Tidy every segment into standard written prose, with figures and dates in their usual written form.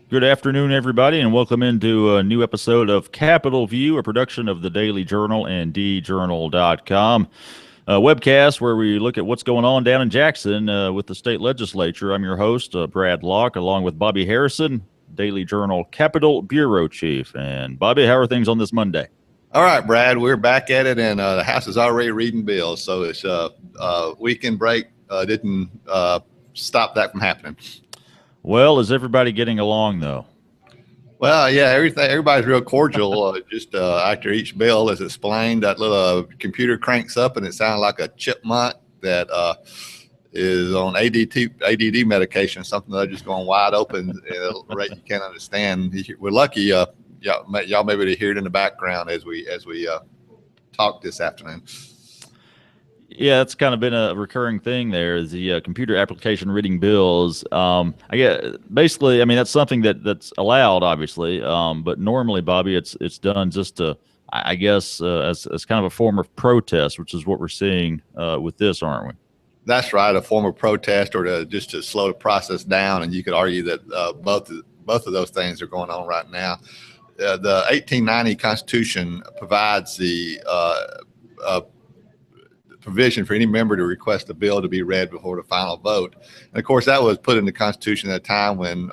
Good afternoon, everybody, and welcome into a new episode of Capital View, a production of the Daily Journal and djournal.com. A webcast where we look at what's going on down in Jackson with the state legislature. I'm your host, Brad Locke, along with Bobby Harrison, Daily Journal Capitol Bureau Chief. And Bobby, how are things on this Monday? All right, Brad, we're back at it, and the House is already reading bills, so it's weekend break didn't stop that from happening. Well, is everybody getting along, though? Well, yeah, everybody's real cordial. Just after each bill is explained, that little computer cranks up, and it sounds like a chipmunk that is on ADD medication, something that's just going wide open at a rate you can't understand. We're lucky, y'all may be able to hear it in the background as we talk this afternoon. Yeah, that's kind of been a recurring thing there is the computer application reading bills. I get basically, I mean, that's something that's allowed, obviously. But normally, Bobby, it's done just to, I guess, as kind of a form of protest, which is what we're seeing with this, aren't we? That's right, a form of protest or just to slow the process down. And you could argue that both of those things are going on right now. The 1890 Constitution provides the provision for any member to request a bill to be read before the final vote. And of course, that was put in the Constitution at a time when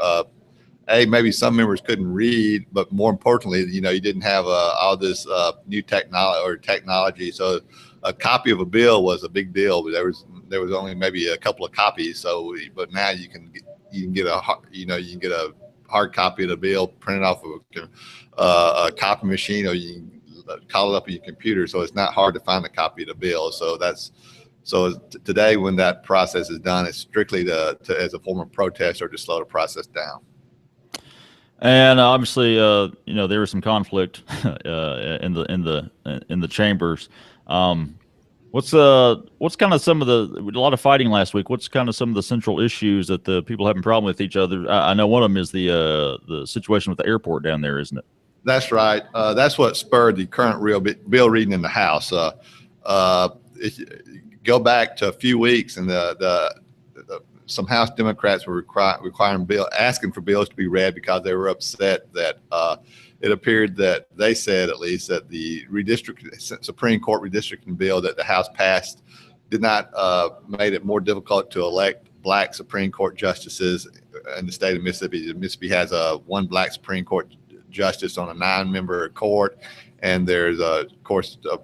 maybe some members couldn't read, but more importantly, you didn't have all this new technology. So a copy of a bill was a big deal, but there was only maybe a couple of copies. So, but now you can get a hard copy of the bill printed off of a copy machine, or you can call it up on your computer, so it's not hard to find a copy of the bill. So today, when that process is done, it's strictly as a form of protest or to slow the process down. And obviously, there was some conflict in the chambers. What's kind of some of a lot of fighting last week? What's kind of some of the central issues that the people having problem with each other? I know one of them is the situation with the airport down there, isn't it? That's right. That's what spurred the current bill reading in the House. Go back to a few weeks, and some House Democrats were asking for bills to be read because they were upset that it appeared that they said, at least, that the Supreme Court redistricting bill that the House passed did not made it more difficult to elect black Supreme Court justices in the state of Mississippi. Mississippi has one black Supreme Court justice on a 9-member court, and there's of course the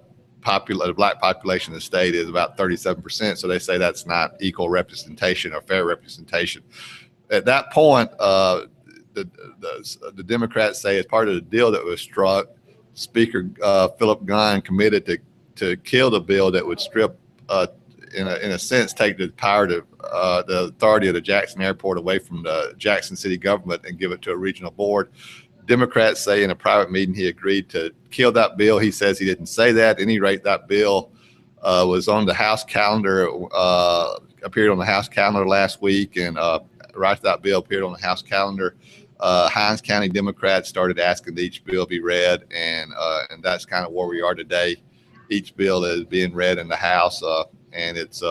black population in the state is about 37%. So they say that's not equal representation or fair representation. At that point, the Democrats say, as part of the deal that was struck, Speaker Philip Gunn committed to kill the bill that would strip, in a sense, take the power to the authority of the Jackson Airport away from the Jackson City government and give it to a regional board. Democrats say in a private meeting he agreed to kill that bill. He says he didn't say that. At any rate, that bill was on the House calendar, appeared on the House calendar last week, and right after that bill appeared on the House calendar, Hinds County Democrats started asking that each bill be read, and that's kind of where we are today. Each bill is being read in the House, and it's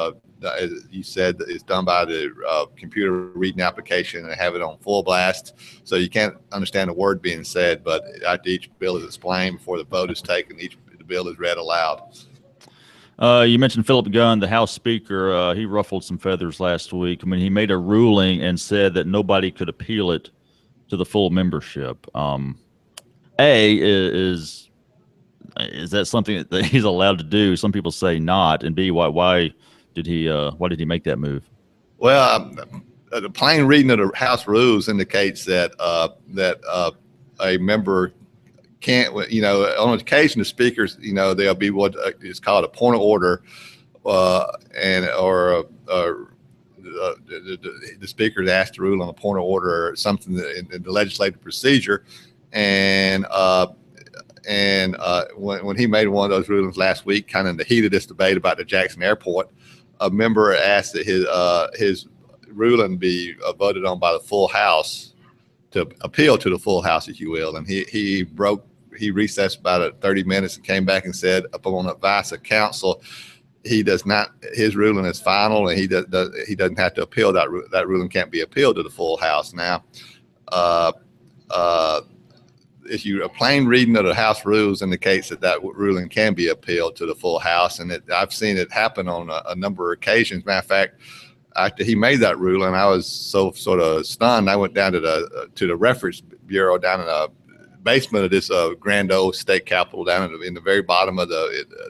as you said, it's done by the computer reading application and have it on full blast, so you can't understand a word being said. But after each bill is explained before the vote is taken, the bill is read aloud. You mentioned Philip Gunn, the House Speaker. He ruffled some feathers last week. I mean, he made a ruling and said that nobody could appeal it to the full membership. Is that something that he's allowed to do? Some people say not. And B, why did he make that move? Well, the plain reading of the House rules indicates that a member can't, on occasion the speakers, there'll be what is called a point of order, the speaker is asked to rule on a point of order or something in the legislative procedure, and when he made one of those rulings last week, kind of in the heat of this debate about the Jackson Airport, a member asked that his ruling be voted on by the full House, to appeal to the full House, if you will. And he recessed about 30 minutes and came back and said, upon advice of counsel, his ruling is final, and he doesn't have to appeal that ruling can't be appealed to the full House. Now, if you a plain reading of the House rules indicates that ruling can be appealed to the full House, and I've seen it happen on a number of occasions. Matter of fact, after he made that ruling, I was so sort of stunned. I went down to the reference bureau down in the basement of this grand old state capitol down in the very bottom of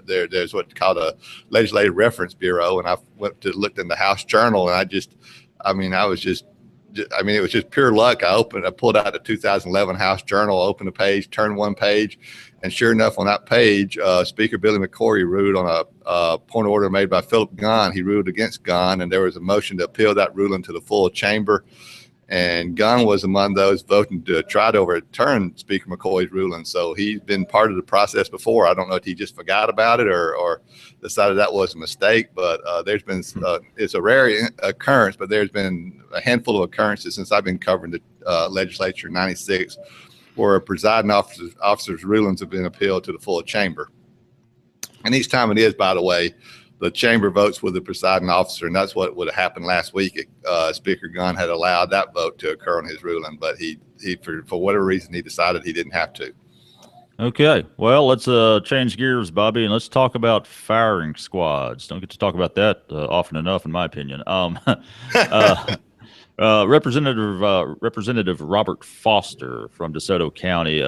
there's what's called a legislative reference bureau, and I looked in the House Journal, and it was just pure luck. I pulled out the 2011 House Journal, opened the page, turned one page, and sure enough, on that page, Speaker Billy McCory ruled on a point of order made by Philip Gunn. He ruled against Gunn, and there was a motion to appeal that ruling to the full chamber. And Gunn was among those voting to try to overturn Speaker McCoy's ruling. So he's been part of the process before. I don't know if he just forgot about it or decided that was a mistake. But there's been it's a rare occurrence, but there's been a handful of occurrences since I've been covering the legislature in '96, where presiding officers' rulings have been appealed to the full chamber. And each time it is, by the way, the chamber votes with the presiding officer, and that's what would have happened last week. Speaker Gunn had allowed that vote to occur on his ruling, but he for whatever reason, he decided he didn't have to. Okay, well, let's change gears, Bobby, and let's talk about firing squads. Don't get to talk about that often enough, in my opinion. Representative Robert Foster from DeSoto County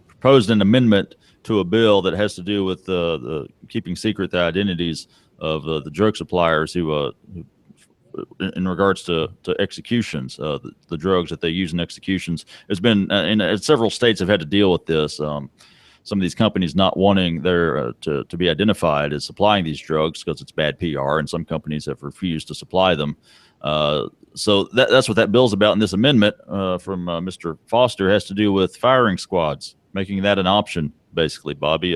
proposed an amendment to a bill that has to do with the keeping secret the identities of the drug suppliers who in regards to executions, the drugs that they use in executions. There's been several states have had to deal with this. Some of these companies not wanting their to be identified as supplying these drugs because it's bad PR, and some companies have refused to supply them. So that's what that bill's about. And this amendment from Mr. Foster has to do with firing squads, making that an option, basically, Bobby.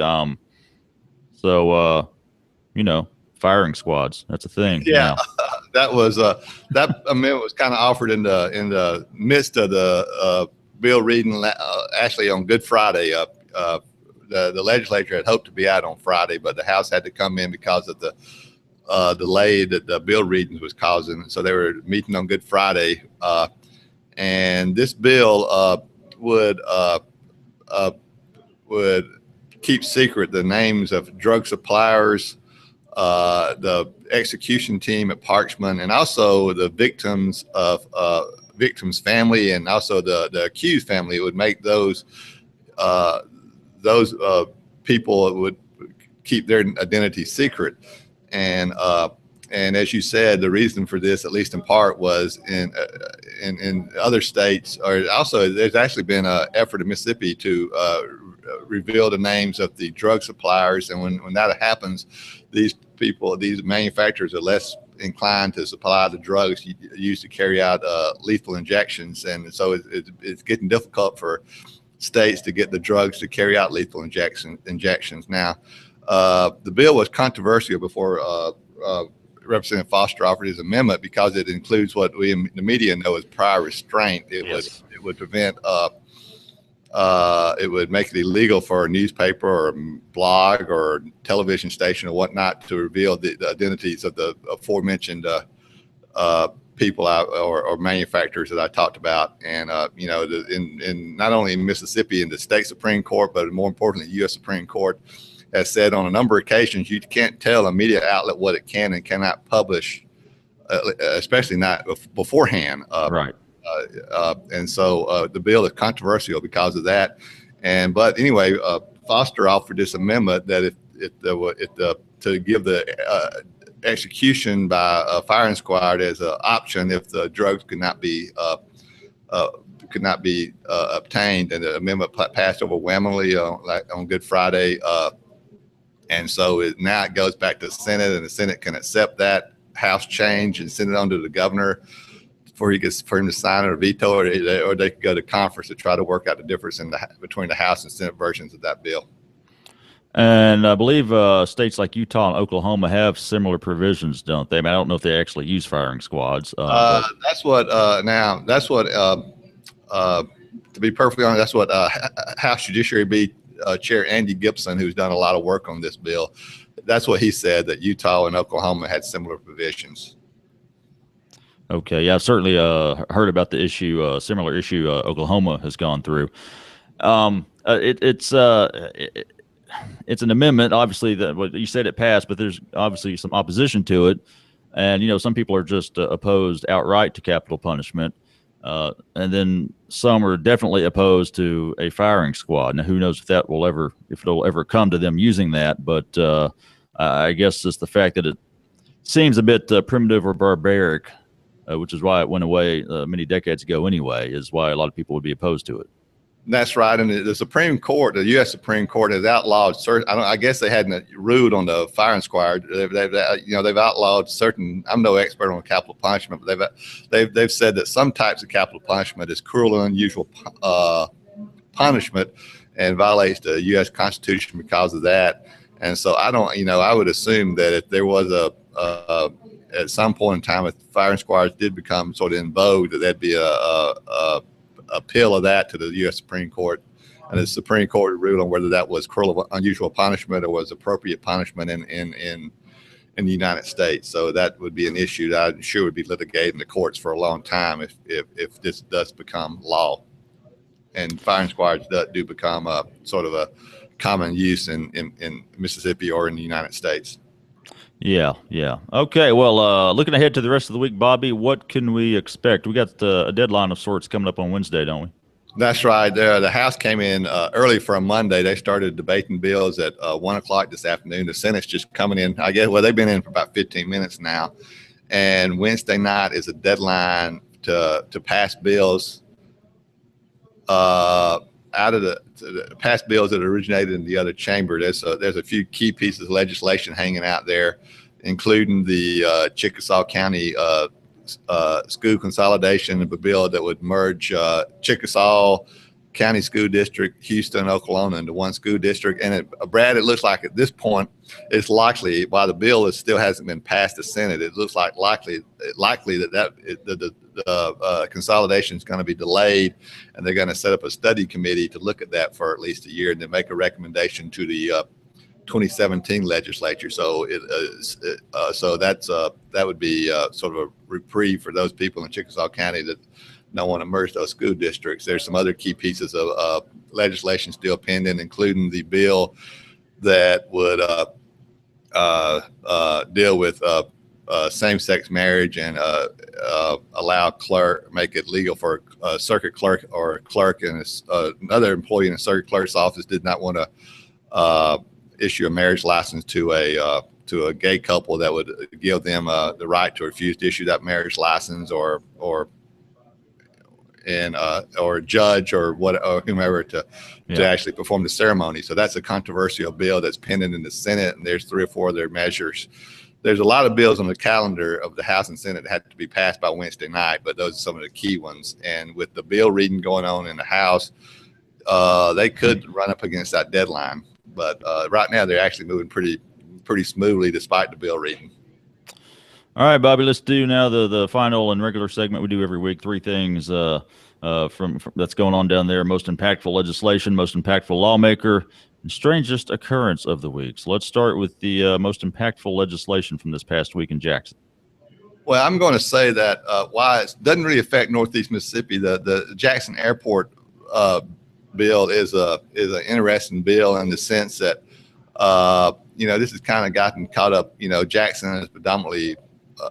Firing squads, that's a thing. Yeah, that was that amendment was kind of offered in the midst of the bill reading, actually on Good Friday. The legislature had hoped to be out on Friday, but the House had to come in because of the delay that the bill readings was causing. So they were meeting on Good Friday, and this bill would keep secret the names of drug suppliers, the execution team at Parchman, and also the victims family, and also the accused family. It would make those people would keep their identity secret. And as you said, the reason for this, at least in part, was in other states, or also there's actually been an effort in Mississippi to reveal the names of the drug suppliers. And when that happens, these manufacturers are less inclined to supply the drugs used to carry out lethal injections. And so it's getting difficult for states to get the drugs to carry out lethal injections. Now, the bill was controversial before Representative Foster offered his amendment because it includes what we in the media know as prior restraint. It would prevent it would make it illegal for a newspaper or blog or television station or whatnot to reveal the identities of the aforementioned people or manufacturers that I talked about. And in not only in Mississippi, in the state Supreme Court, but more importantly, the U.S. Supreme Court has said on a number of occasions you can't tell a media outlet what it can and cannot publish, especially not beforehand. Right. And so the bill is controversial because of that. But anyway, Foster offered this amendment that to give the execution by a firing squad as an option if the drugs could not be obtained, and the amendment passed overwhelmingly on Good Friday. And so now it goes back to the Senate, and the Senate can accept that House change and send it on to the governor for him to sign it or veto it, or they could go to conference to try to work out the difference between the House and Senate versions of that bill. And I believe states like Utah and Oklahoma have similar provisions, don't they? I mean, I don't know if they actually use firing squads. That's what to be perfectly honest, that's what House Judiciary Chair Andy Gibson, who's done a lot of work on this bill, that's what he said, that Utah and Oklahoma had similar provisions. Okay, yeah, I've certainly heard about the issue, similar issue Oklahoma has gone through. It's an amendment, obviously that what you said it passed, but there's obviously some opposition to it, and some people are just opposed outright to capital punishment, and then some are definitely opposed to a firing squad. Now, who knows if it'll ever come to them using that? But I guess it's the fact that it seems a bit primitive or barbaric, which is why it went away many decades ago anyway, is why a lot of people would be opposed to it. That's right. And the Supreme Court, the U.S. Supreme Court, has outlawed certain. I guess they hadn't ruled on the firing squad. They've outlawed certain. I'm no expert on capital punishment, but they've said that some types of capital punishment is cruel and unusual punishment, and violates the U.S. Constitution because of that. And so I would assume that if there was at some point in time, if firing squads did become sort of in vogue, that there'd be a appeal of that to the U.S. Supreme Court, and the Supreme Court ruled on whether that was cruel or unusual punishment or was appropriate punishment in the United States. So that would be an issue that I'm sure would be litigated in the courts for a long time if this does become law, and firing squads do become a sort of a common use in Mississippi or in the United States. Yeah, yeah. Okay, well, looking ahead to the rest of the week, Bobby, what can we expect? We got a deadline of sorts coming up on Wednesday, don't we? That's right. The House came in early for a Monday. They started debating bills at 1 o'clock this afternoon. The Senate's just coming in. I guess, well, they've been in for about 15 minutes now. And Wednesday night is a deadline to pass bills out of the past bills that originated in the other chamber. There's a few key pieces of legislation hanging out there, including the Chickasaw County school consolidation of a bill that would merge Chickasaw County School District, Houston, Oklahoma into one school district. And Brad, it looks like at this point, it's likely, while the bill still hasn't been passed the Senate, it looks like likely that the consolidation is going to be delayed, and they're going to set up a study committee to look at that for at least a year and then make a recommendation to the 2017 legislature. So that would be sort of a reprieve for those people in Chickasaw County that don't want to merge those school districts. There's some other key pieces of legislation still pending, including the bill that would deal with same-sex marriage and make it legal for a circuit clerk or a clerk, and another employee in a circuit clerk's office did not want to issue a marriage license to a gay couple that would give them the right to refuse to issue that marriage license, or a judge or whomever to actually perform the ceremony. So that's a controversial bill that's pending in the Senate, and there's 3 or 4 other measures. There's a lot of bills on the calendar of the House and Senate that had to be passed by Wednesday night, but those are some of the key ones. And with the bill reading going on in the House, they could run up against that deadline. But right now, they're actually moving pretty smoothly despite the bill reading. All right, Bobby, let's do now the final and regular segment we do every week. 3 things from that's going on down there. Most impactful legislation, most impactful lawmaker, and strangest occurrence of the week. So let's start with the most impactful legislation from this past week in Jackson. Well, I'm going to say that while it doesn't really affect Northeast Mississippi, the Jackson Airport bill is an interesting bill in the sense that this has kind of gotten caught up. Jackson is predominantly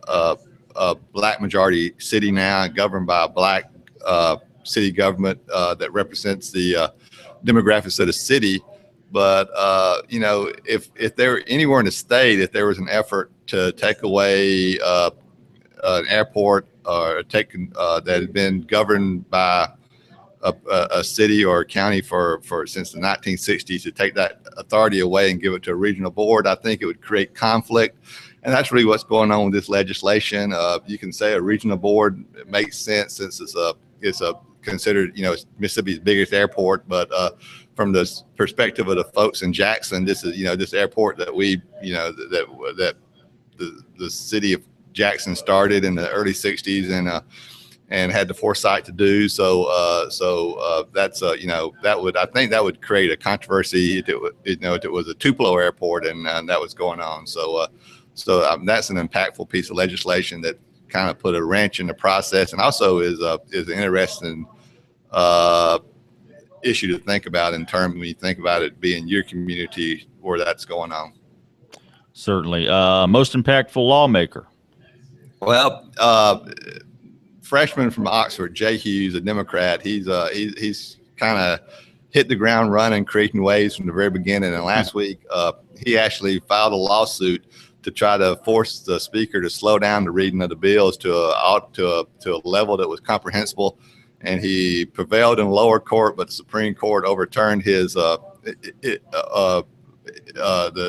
a black majority city now, governed by a black city government that represents the demographics of the city. But if there were anywhere in the state, if there was an effort to take away an airport or that had been governed by a city or a county since the 1960s, to take that authority away and give it to a regional board, I think it would create conflict. And that's really what's going on with this legislation. You can say a regional board makes sense since it's considered, it's Mississippi's biggest airport. But from the perspective of the folks in Jackson, this is, this airport that that the city of Jackson started in the early 60s and had the foresight to do. So that's I think that would create a controversy if it was a Tupelo airport and that was going on. So that's an impactful piece of legislation that kind of put a wrench in the process, and also is an interesting issue to think about in terms when you think about it being your community where that's going on. Certainly. Most impactful lawmaker. Well, freshman from Oxford, Jay Hughes, a Democrat. He's kind of hit the ground running, creating waves from the very beginning. And last week, he actually filed a lawsuit to try to force the speaker to slow down the reading of the bills to a level that was comprehensible. And he prevailed in lower court, but the Supreme Court overturned his the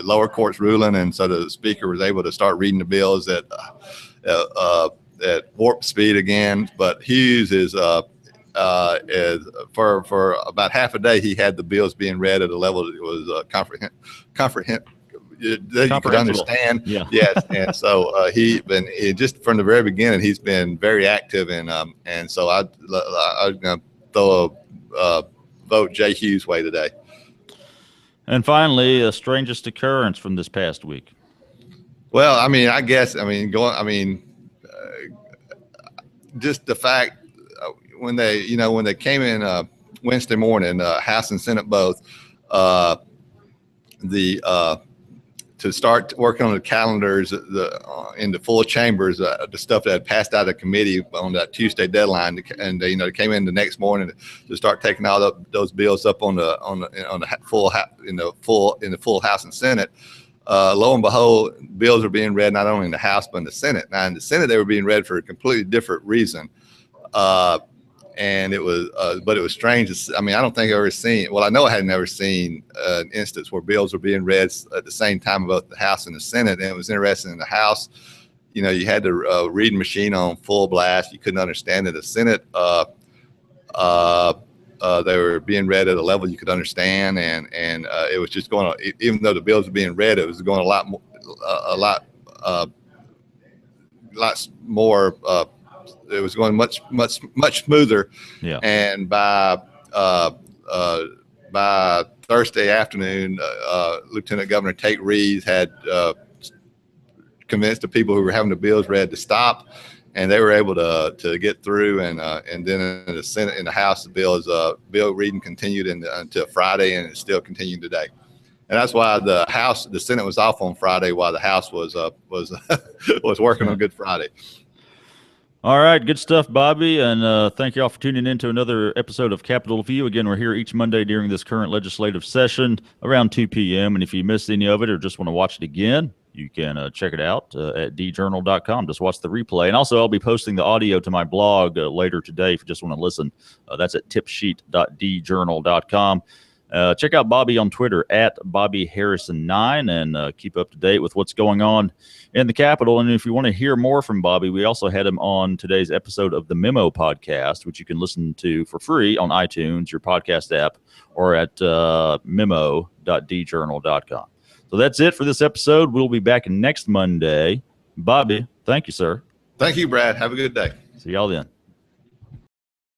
lower court's ruling, and so the speaker was able to start reading the bills at warp speed again. But Hughes is for about half a day he had the bills being read at a level that was that you could understand. Yeah. Yes. And so he just from the very beginning, he's been very active, and so I'm going to throw a vote Jay Hughes' way today. And finally, a strangest occurrence from this past week. Well, just the fact when they came in Wednesday morning, House and Senate both, to start working on the calendars in the full chambers, the stuff that had passed out of committee on that Tuesday deadline, and they came in the next morning to start taking all those bills up on the full House and Senate. Lo and behold, bills are being read not only in the House but in the Senate. Now in the Senate they were being read for a completely different reason. And it was, but it was strange. I don't think I've ever seen. Well, I know I had never seen an instance where bills were being read at the same time in both the House and the Senate. And it was interesting in the House, you had the reading machine on full blast. You couldn't understand it. The Senate, they were being read at a level you could understand, and it was just going. Even though the bills were being read, it was going a lot more. It was going much smoother. Yeah. And by Thursday afternoon, Lieutenant Governor Tate Reeves had convinced the people who were having the bills read to stop, and they were able to get through. And then in the Senate, in the House, the bill reading continued until Friday, and it's still continuing today. And that's why the Senate was off on Friday, while the House was working on Good Friday. All right, good stuff, Bobby, and thank you all for tuning in to another episode of Capitol View. Again, we're here each Monday during this current legislative session around 2 p.m., and if you missed any of it or just want to watch it again, you can check it out at djournal.com. Just watch the replay. And also, I'll be posting the audio to my blog later today if you just want to listen. That's at tipsheet.djournal.com. Check out Bobby on Twitter at BobbyHarrison9 and keep up to date with what's going on in the Capitol. And if you want to hear more from Bobby, we also had him on today's episode of the Memo podcast, which you can listen to for free on iTunes, your podcast app, or at memo.djournal.com. So that's it for this episode. We'll be back next Monday. Bobby, thank you, sir. Thank you, Brad. Have a good day. See y'all then.